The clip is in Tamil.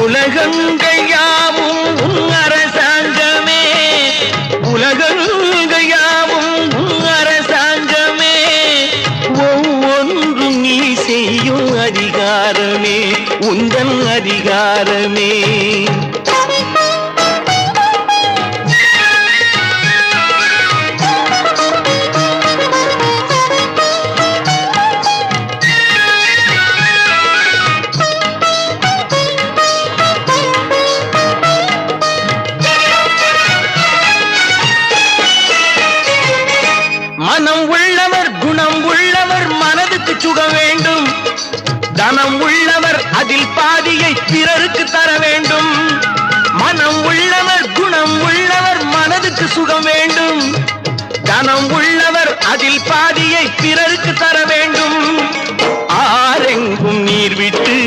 உலகங்கள் யாவும் உன் அரசாங்கமே, உலகங்கள் யாவும் உன் அரசாங்கமே, ஒவ்வொன்றும் நீ செய்யும் அதிகாரமே உந்தன் அதிகாரமே. மனம் உள்ளவர் குணம் உள்ளவர் மனதுக்கு சுகம் வேண்டும், தனம் உள்ளவர் அதில் பாதியை பிறருக்கு தர வேண்டும். மனம் உள்ளவர் குணம் உள்ளவர் மனதுக்கு சுகம் வேண்டும், தனம் உள்ளவர் அதில் பாதியை பிறருக்கு தர வேண்டும். ஆரெங்கும் நீர் விட்டு